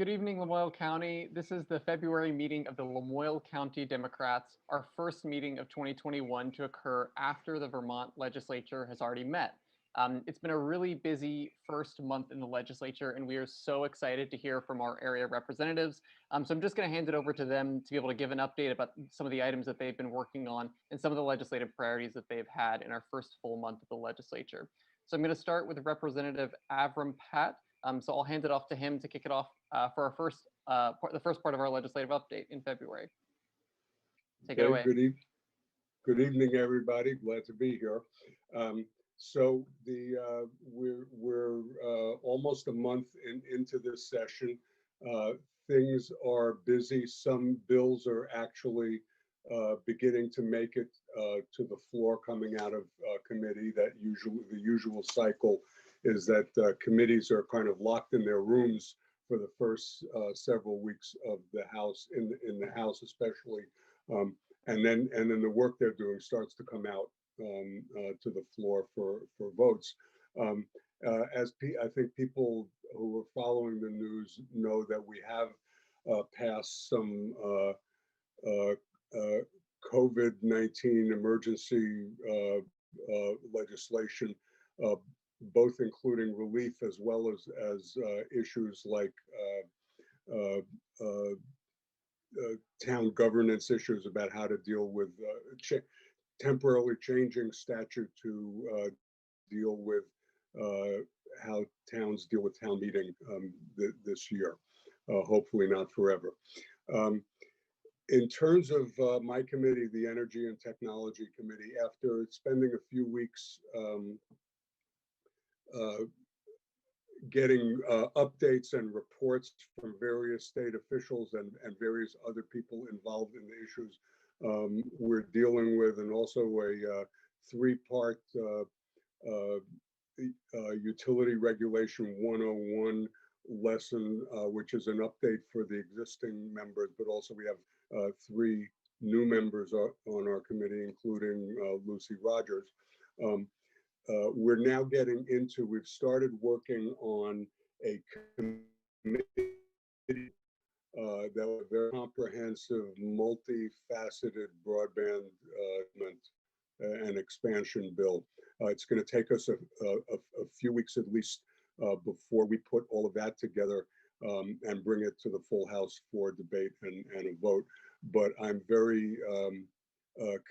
Good evening, Lamoille County. This is the February meeting of the Lamoille County Democrats, our first meeting of 2021 to occur after the Vermont legislature has already met. It's been a really busy first month in the legislature, and we are so excited to hear from our area representatives. So I'm just going to hand it over to them to be able to give an update about some of the items that they've been working on and some of the legislative priorities that they've had in our first full month of the legislature. So I'm going to start with Representative Avram Pat. So I'll hand it off to him to kick it off for our the first part of our legislative update in February. Take it Okay, away. good evening, everybody. Glad to be here. So we're almost a month into this session. Things are busy. Some bills are actually beginning to make it to the floor coming out of committee. The usual cycle is that committees are kind of locked in their rooms for the first several weeks of the House, in the House especially, and then the work they're doing starts to come out to the floor for votes. I think people who are following the news know that we have passed some COVID-19 emergency legislation, both including relief as well as issues like town governance issues about how to deal with temporarily changing statute to deal with how towns deal with town meeting this year, hopefully not forever. In terms of my committee, the Energy and Technology Committee, after spending a few weeks getting updates and reports from various state officials and various other people involved in the issues we're dealing with, and also a three-part Utility Regulation 101 lesson, which is an update for the existing members, but also we have three new members on our committee, including Lucy Rogers. We're now getting into, we've started working on a committee that was a very comprehensive, multifaceted broadband and expansion bill. It's going to take us a few weeks at least before we put all of that together and bring it to the full House for debate and a vote. But I'm very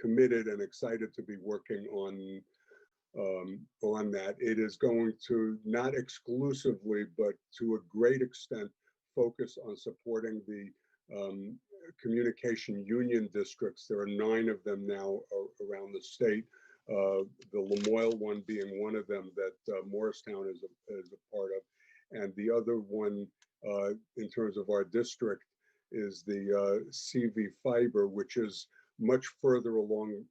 committed and excited to be working on that. It is going to not exclusively, but to a great extent, focus on supporting the communication union districts. There are 9 of them now around the state. The Lamoille one being one of them that Morristown is a part of, and the other one in terms of our district is the CV Fiber, which is much further along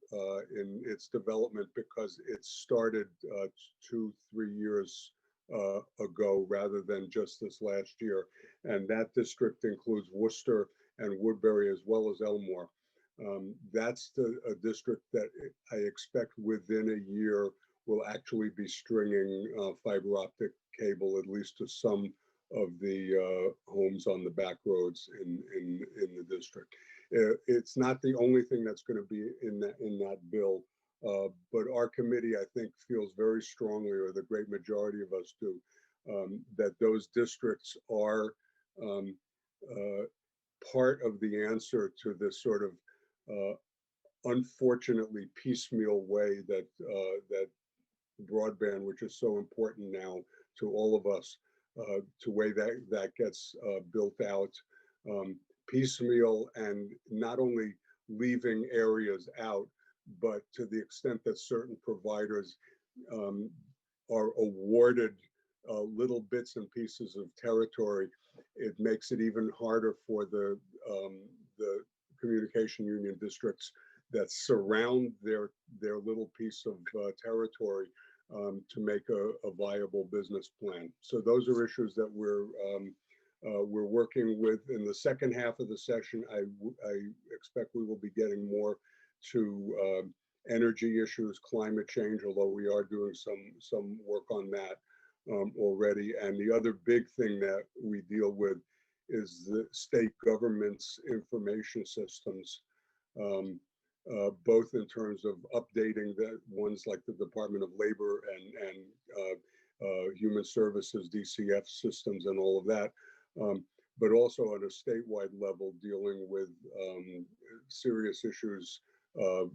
in its development because it started 2-3 years ago rather than just this last year. And that district includes Worcester and Woodbury as well as Elmore. That's a district that I expect within a year will actually be stringing fiber optic cable, at least to some of the homes on the back roads in the district. It's not the only thing that's going to be in that bill, but our committee, I think, feels very strongly, or the great majority of us do, that those districts are part of the answer to this sort of unfortunately piecemeal way that broadband, which is so important now to all of us, to way that gets built out piecemeal, and not only leaving areas out, but to the extent that certain providers are awarded little bits and pieces of territory, it makes it even harder for the communication union districts that surround their little piece of territory to make a viable business plan. So those are issues that we're working with. In the second half of the session, I expect we will be getting more to energy issues, climate change, although we are doing some work on that already. And the other big thing that we deal with is the state government's information systems, um, both in terms of updating the ones like the Department of Labor and Human Services, DCF systems and all of that, but also on a statewide level dealing with serious issues,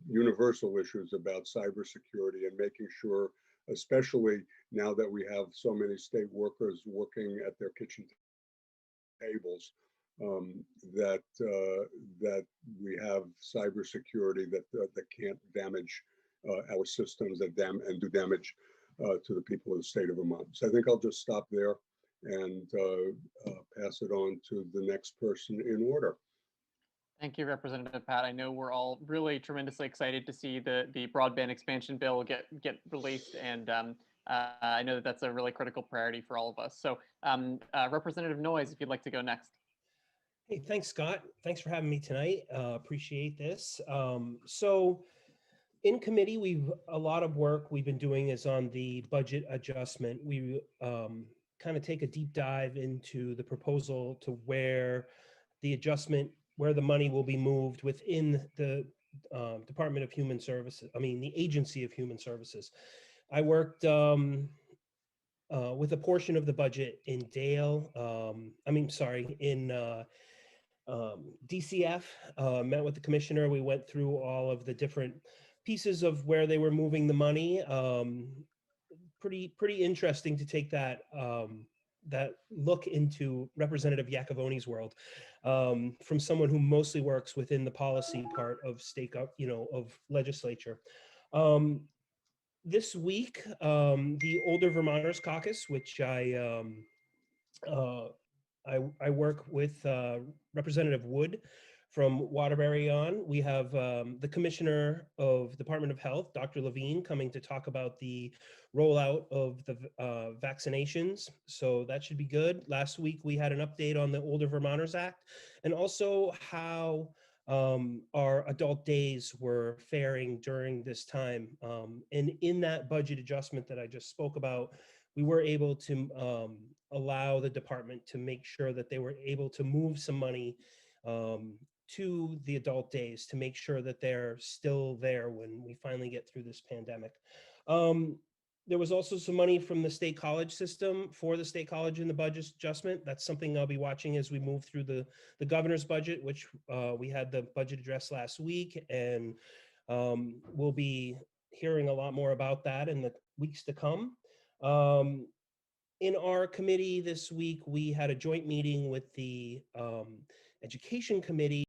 universal issues about cybersecurity and making sure, especially now that we have so many state workers working at their kitchen tables, that that we have cybersecurity that can't damage our systems and do damage to the people of the state of Vermont. So I think I'll just stop there and pass it on to the next person in order. Thank you, Representative Pat. I know we're all really tremendously excited to see the broadband expansion bill get released, and I know that that's a really critical priority for all of us. So, Representative Noyes, if you'd like to go next. Hey, thanks, Scott. Thanks for having me tonight. Appreciate this. So in committee, a lot of work we've been doing is on the budget adjustment. We kind of take a deep dive into the proposal to where the money will be moved within the Department of Human Services, the Agency of Human Services. I worked with a portion of the budget in DCF, met with the commissioner. We went through all of the different pieces of where they were moving the money. Pretty interesting to take that look into Representative Iacovoni's world, from someone who mostly works within the policy part of of legislature. This week, the Older Vermonters Caucus, which I work with Representative Wood from Waterbury on. We have the Commissioner of Department of Health, Dr. Levine, coming to talk about the rollout of the vaccinations. So that should be good. Last week, we had an update on the Older Vermonters Act and also how our adult days were faring during this time. And in that budget adjustment that I just spoke about, we were able to allow the department to make sure that they were able to move some money to the adult days to make sure that they're still there when we finally get through this pandemic. There was also some money from the state college system for the state college in the budget adjustment. That's something I'll be watching as we move through the governor's budget, which we had the budget address last week, and we'll be hearing a lot more about that in the weeks to come. In our committee this week, we had a joint meeting with the Education Committee,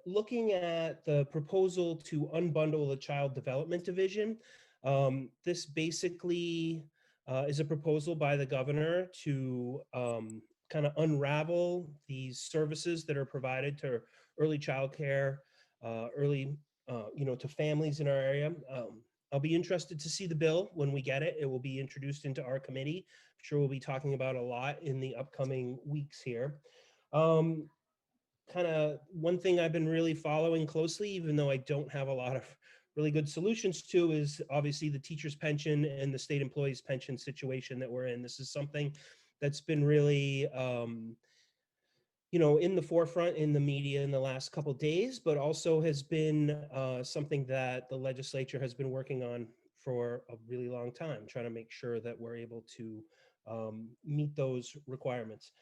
looking at the proposal to unbundle the Child Development Division. This basically is a proposal by the governor to kind of unravel these services that are provided to early childcare, to families in our area. I'll be interested to see the bill when we get it. It will be introduced into our committee. I'm sure we'll be talking about a lot in the upcoming weeks here. Kind of one thing I've been really following closely, even though I don't have a lot of really good solutions to, is obviously the teacher's pension and the state employees pension situation that we're in. This is something that's been really in the forefront in the media in the last couple of days, but also has been something that the legislature has been working on for a really long time, trying to make sure that we're able to meet those requirements.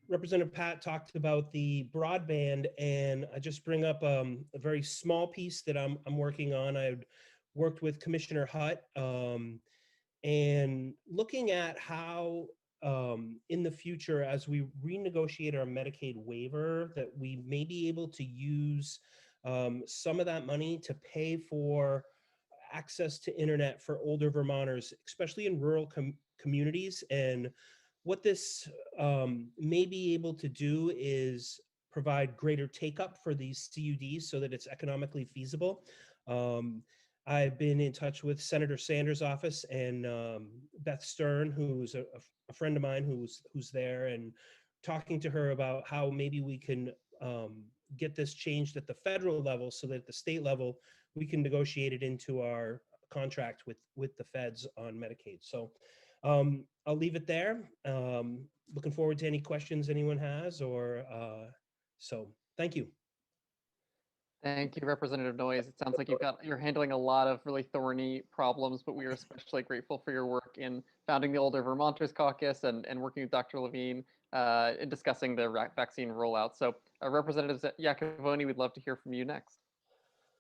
Representative Pat talked about the broadband, and I just bring up a very small piece that I'm working on. I worked with Commissioner Hutt and looking at how in the future, as we renegotiate our Medicaid waiver, that we may be able to use some of that money to pay for access to internet for older Vermonters, especially in rural communities. And what this may be able to do is provide greater take-up for these CUDs so that it's economically feasible. I've been in touch with Senator Sanders' office and Beth Stern, who's a friend of mine who's there, and talking to her about how maybe we can get this changed at the federal level so that at the state level, we can negotiate it into our contract with the feds on Medicaid. So I'll leave it there. looking forward to any questions anyone has, or so thank you. Thank you, Representative Noyes. It sounds like you're handling a lot of really thorny problems, but we are especially grateful for your work in founding the Older Vermonters Caucus and working with Dr. Levine in discussing the vaccine rollout. So Representative Iacovone, we'd love to hear from you next.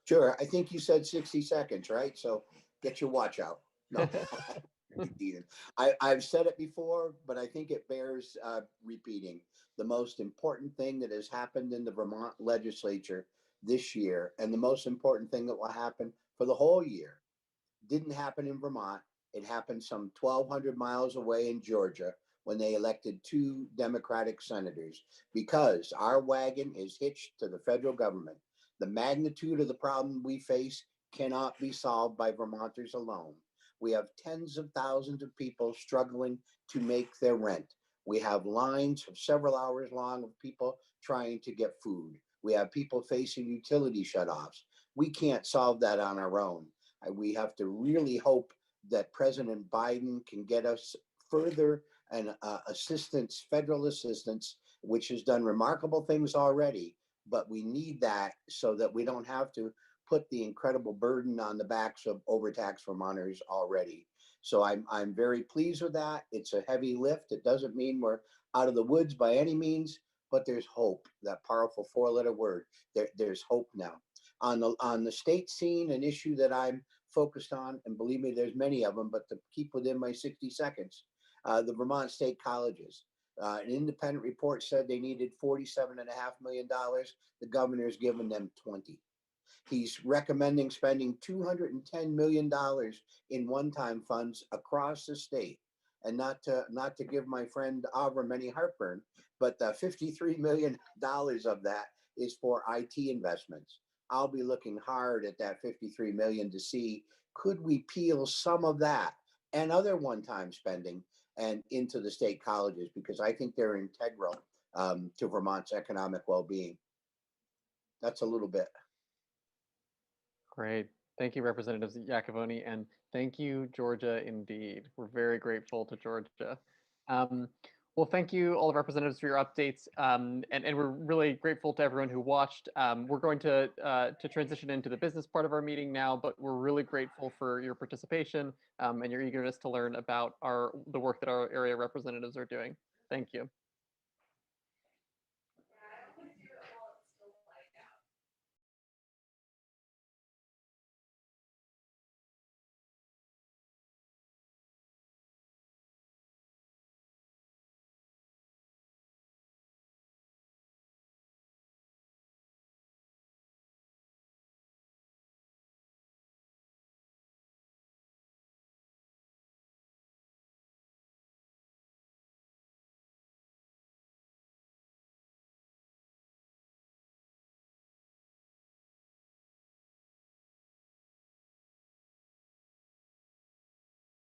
Sure. I think you said 60 seconds, right? So get your watch out. No. I've said it before, but I think it bears repeating. The most important thing that has happened in the Vermont legislature this year, and the most important thing that will happen for the whole year, didn't happen in Vermont. It happened some 1,200 miles away in Georgia when they elected 2 Democratic senators, because our wagon is hitched to the federal government. The magnitude of the problem we face cannot be solved by Vermonters alone. We have tens of thousands of people struggling to make their rent. We have lines of several hours long of people trying to get food. We have people facing utility shutoffs. We can't solve that on our own. We have to really hope that President Biden can get us further and assistance, federal assistance, which has done remarkable things already, but we need that so that we don't have to put the incredible burden on the backs of overtaxed Vermonters already. So I'm very pleased with that. It's a heavy lift. It doesn't mean we're out of the woods by any means, but there's hope. That powerful 4-letter word. There's hope now. On the state scene, an issue that I'm focused on, and believe me, there's many of them, but to keep within my 60 seconds, the Vermont State Colleges. An independent report said they needed $47.5 million. The governor's given them 20. He's recommending spending $210 million in one-time funds across the state. And not to give my friend Avram any heartburn, but $53 million of that is for IT investments. I'll be looking hard at that 53 million to see, could we peel some of that and other one-time spending and into the state colleges, because I think they're integral to Vermont's economic well-being. That's a little bit. Great. Thank you, Representative Iacovone, and thank you, Georgia, indeed. We're very grateful to Georgia. Well, thank you, all the representatives, for your updates, and we're really grateful to everyone who watched. We're going to transition into the business part of our meeting now, but we're really grateful for your participation and your eagerness to learn about the work that our area representatives are doing. Thank you.